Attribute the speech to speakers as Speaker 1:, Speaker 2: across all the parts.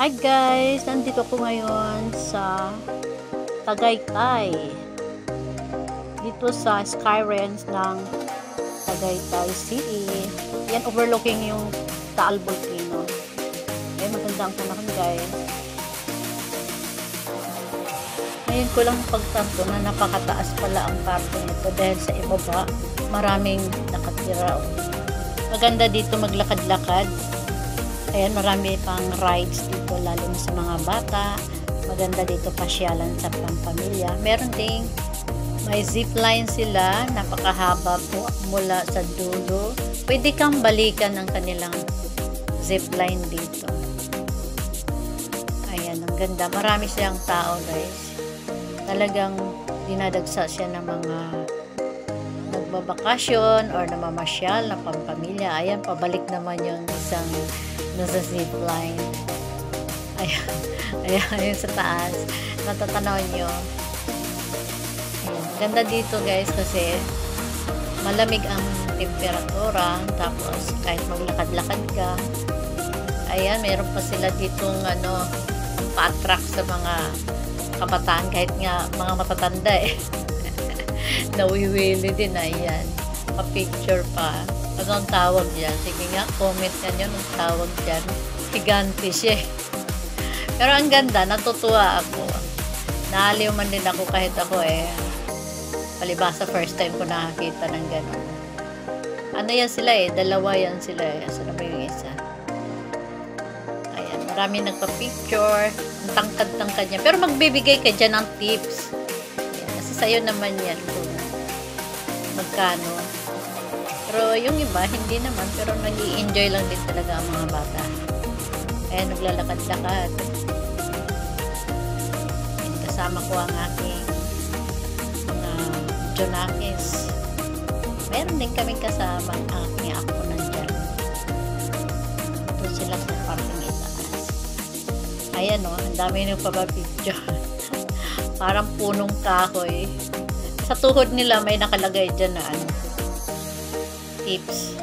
Speaker 1: Hi guys! Nandito ko ngayon sa Tagaytay. Dito sa Skyranch ng Tagaytay City. Yan, overlooking yung Taal Volcano. Ay, maganda ang panahon guys. Ngayon ko lang pagtanto na napakataas pala ang parking nito dahil sa ibaba maraming nakatira. Maganda dito maglakad-lakad. Ayan, marami pang rides dito, lalo na sa mga bata. Maganda dito pasyalan sa pamilya. Meron ding may zipline sila, napakahaba po mula sa dulo. Pwede kang balikan ng kanilang zipline dito. Ayan, ang ganda. Marami siyang tao guys. Talagang dinadagsa siya ng mga nagbabakasyon or namamasyal na pampamilya. Ayan, pabalik naman yung isang nasa zipline. Ayan, ayan sa taas. Natatanaw nyo. Ayan, ganda dito guys kasi malamig ang temperatura. Tapos kahit maglakad-lakad ka, ayan, meron pa sila ditong pa-attract sa mga kabataan kahit nga mga matatanda nawiwili din. Ayan, pa-picture pa. Ano ang tawag dyan? Sige nga, comment nyo ang tawag dyan. Higante siya. Pero ang ganda, natutuwa ako. Naaliw man din ako kahit ako palibasa first time ko nakakita ng gano'n. Ano yan sila dalawa yan sila Asa na ba yung isa? Ayan, marami nagpa-picture. Ang tangkad-tangkad niya. Pero magbibigay ka dyan ng tips. Ayan, nasa sayo naman yan kung magkano. Pero yung iba, hindi naman. Pero nag-i-enjoy lang din talaga ang mga bata. Ayan, naglalakad-lakad. Ayan, kasama ko ang aking mga Jonakis. Meron din kaming kasama ang aking ako nandyan. Doon sila sa parting itaas. Ayan ang dami nyo pa ba picture. Parang punong kahoy. Sa tuhod nila may nakalagay dyan na tips.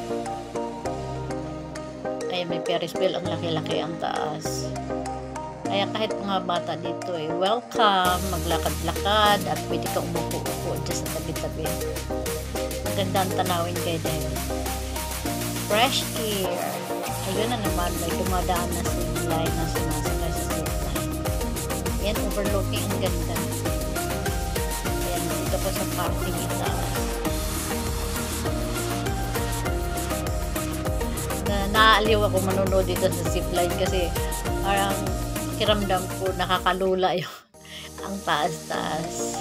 Speaker 1: Ayan, may Ferris wheel. Ang laki-laki ang taas. Kaya kahit mga bata dito welcome, maglakad-lakad at pwede kang umupo-upo dyan sa tabi-tabi. Maganda ang tanawin kayo dahil fresh air. Ayun na naman, may dumadaan na zipline na sumasakay sa zipline. Ayan, overlooking ang ganda. Ayan, dito po sa parking itaas. Naaaliw ako manonood dito sa zipline kasi parang kiramdam ko nakakalula yung ang taas-taas.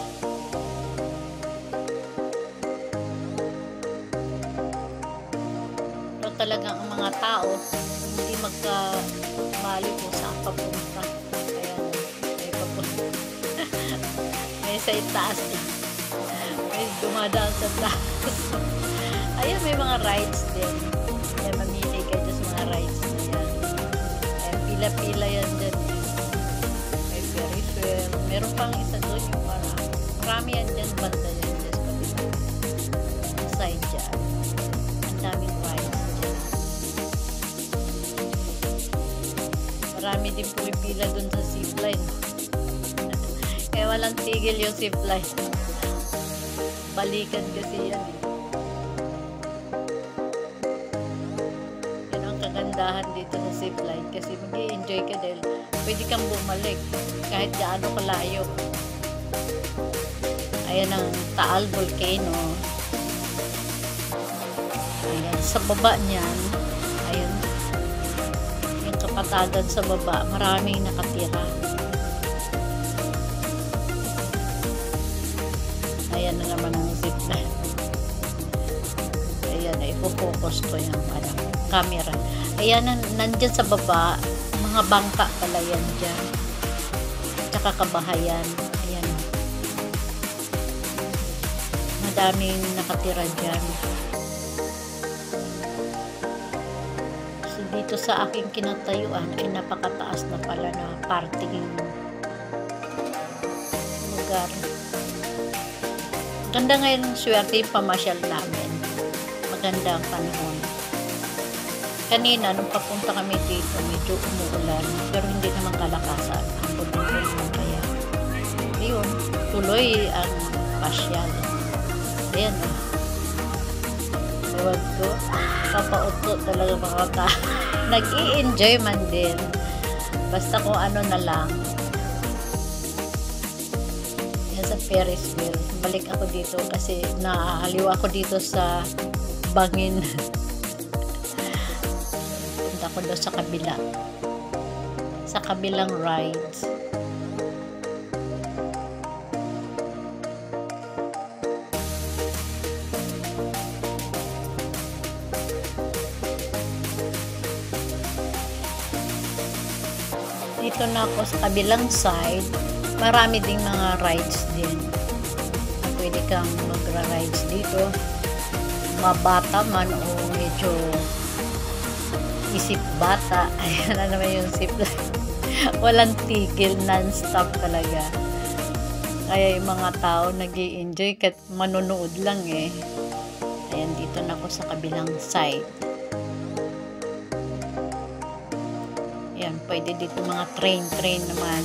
Speaker 1: Pero talagang ang mga tao hindi magkamali po saan papunta. Ayan, may papunta. May sa itaas din. May dumadaan sa taas. Ayun, may mga rides din. Ayan, mamili kayo sa mga rides na yan. Ayan, pila-pila yan dyan. May Ferris wheel. Meron pang isa doon yung marami yan dyan. Banda yan dyan. Sa side dyan. Ang daming rides dyan. Marami din pumipila doon sa zipline. Kaya walang tigil yung zipline. Balikan kasi yan kagandahan dito sa zipline kasi mag-i-enjoy ka dahil pwede kang bumalik kahit gaano kalayo. Ayan ang Taal Volcano. Ayan, sa baba niyan, ayan, yung kapatagan sa baba, maraming nakatira. Ayan na naman ang zipline. Ayan, ipo-focus ko yung camera. Ayan, nandyan sa baba, mga bangka pala yan dyan. Tsaka kabahayan. Ayan. Madaming nakatira dyan. So, dito sa aking kinatayuan ay napakataas na pala na parting lugar. Ganda ngayon swerte yung pamasyal namin. Maganda ang panahon. Kanina, nung papunta kami dito, medyo umuulan. Pero hindi naman kalakasan. Ang puntang naman kaya. Ayun, tuloy ang pasyal. Ayan o. Ewan ko. Papauto talaga mga tao. Nag-i-enjoy man din. Basta kung ano na lang. Yan sa Ferris wheel. Balik ako dito kasi naaliw ako dito sa bangin. Punta ko doon sa kabila. Sa kabilang rides. Dito na ako sa kabilang side. Marami ding mga rides din. Pwede kang magra-rides dito. Mabata man o medyo isip bata. Ayan na naman yung zip line. Walang tigil, non-stop talaga. Kaya yung mga tao nag-i-enjoy kahit manonood lang eh. Ayan, dito na ako sa kabilang side. Ayan, pwede dito mga train naman.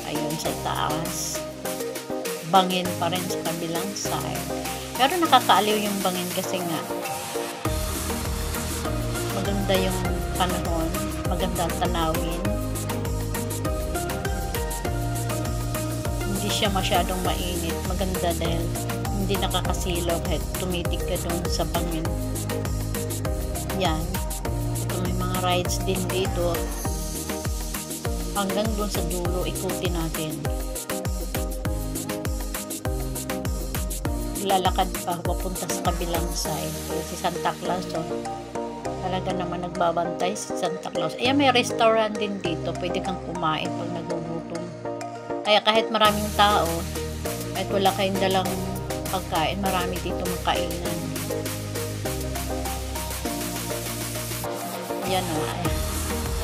Speaker 1: Ayun, sa taas. Bangin pa rin sa kabilang side. Pero nakakaaliw yung bangin kasi nga maganda yung panahon, maganda tanawin. Hindi siya masyadong mainit. Maganda dahil hindi nakakasilaw kahit tumitig ka doon sa bangin. Yan. May mga rides din dito hanggang doon sa dulo. Ikutin natin, lalakad pa papunta sa kabilang side. Si Santa Claus talaga naman nagbabantay si Santa Claus. Ayan, may restaurant din dito, pwede kang kumain pag nagugutom. Kaya kahit maraming tao, kahit wala kayong dalang pagkain, marami dito makainan. Yan o.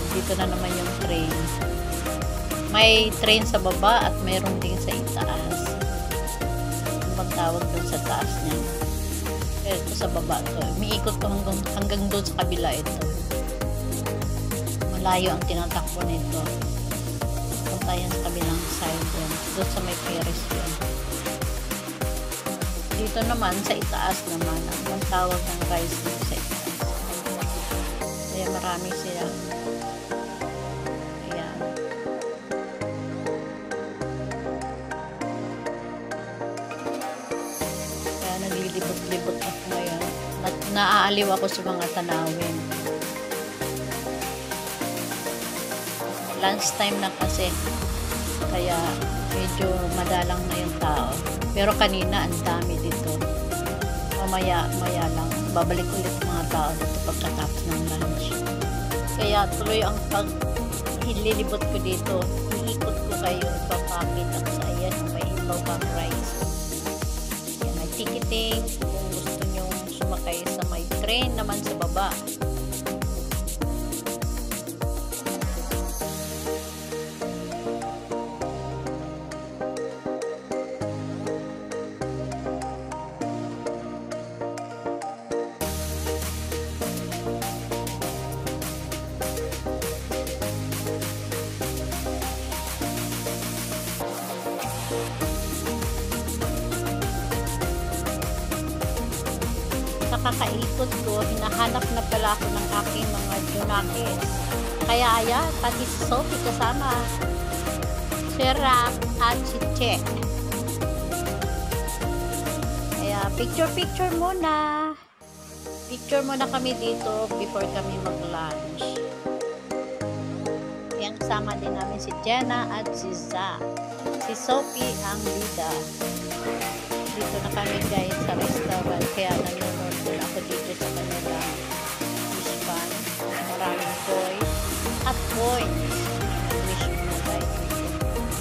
Speaker 1: Dito na naman yung train. May train sa baba at mayroon din sa itaas. Ang bang tawag doon sa taas niya? Pero ito sa baba to. Umiikot to hanggang doon sa kabila ito. Malayo ang tinatakbo nito. Punta yan sa kabilang side doon. Doon sa may Ferris wheel. Dito naman sa itaas naman. Ang tawag ng rides dito sa itaas. Kaya marami sila. Ayan. Kaya naglilibot-libot ako ngayon. Naaaliw ako sa mga tanawin. Lunch time na kasi. Kaya medyo madalang na yung tao. Pero kanina ang dami dito. Maya lang. Babalik ulit mga tao dito pagkatapos ng lunch. Kaya tuloy ang paglilibot ko dito. Iikot ko kayo. Ipapakita ko sa ayan. May ibaw pang rides. Ayan, may ticketing. Kung gusto nyo sumakay sa may train naman sa baba. Kakaikot ko, hinahanap na pala ako ng aking mga junakis. Kaya ayan, pati si Sophie kasama. Si Rak at si Che. Kaya picture muna. Picture muna kami dito before kami mag-lunch. Yan, kasama din namin si Jenna at si Zach. Si Sophie ang bida. Dito na kami guys sa restaurant, kaya nanonood din ako dito sa kanila fish pan. Maraming toys at points. Wish mo guys,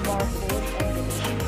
Speaker 1: more food and delicious.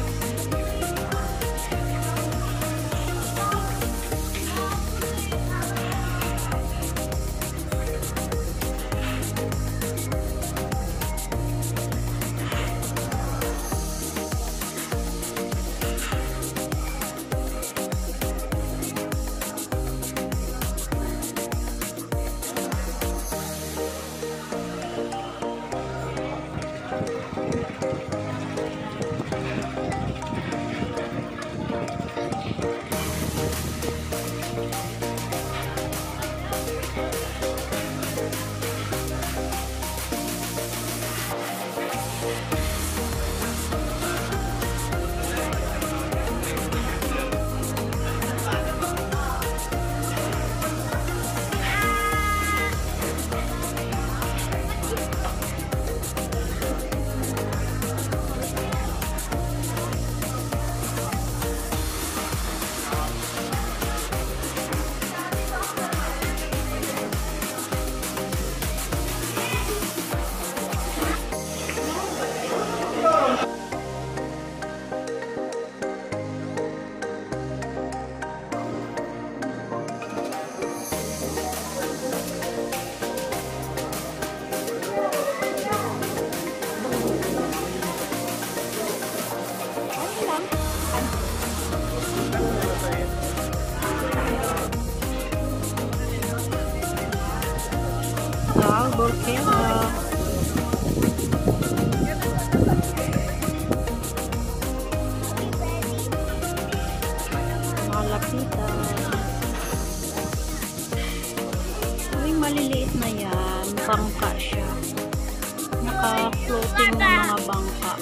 Speaker 1: naka-floating na mga bangka.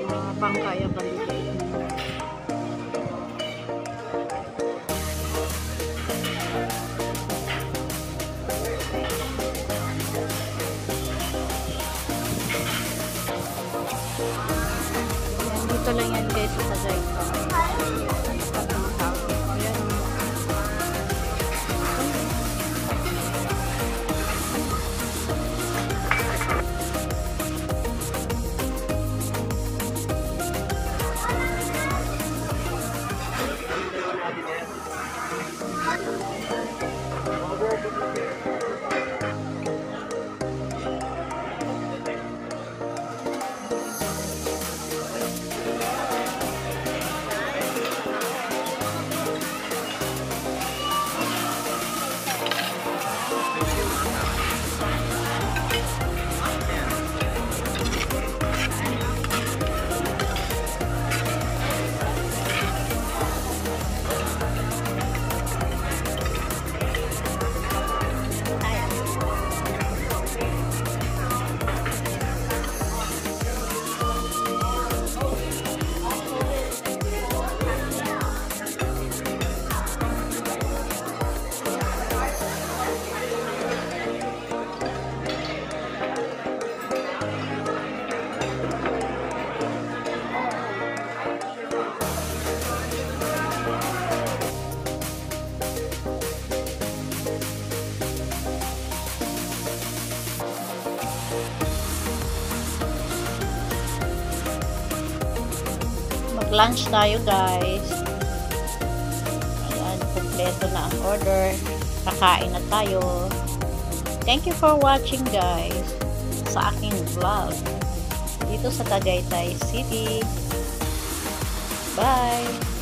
Speaker 1: Mga bangka yung kaliliit. Dito lang yan guys sa Tagaytay. Mag-lunch tayo guys. Ayan, kompleto na ang order. Kakain na tayo. Thank you for watching guys sa aking vlog dito sa Tagaytay City. Bye!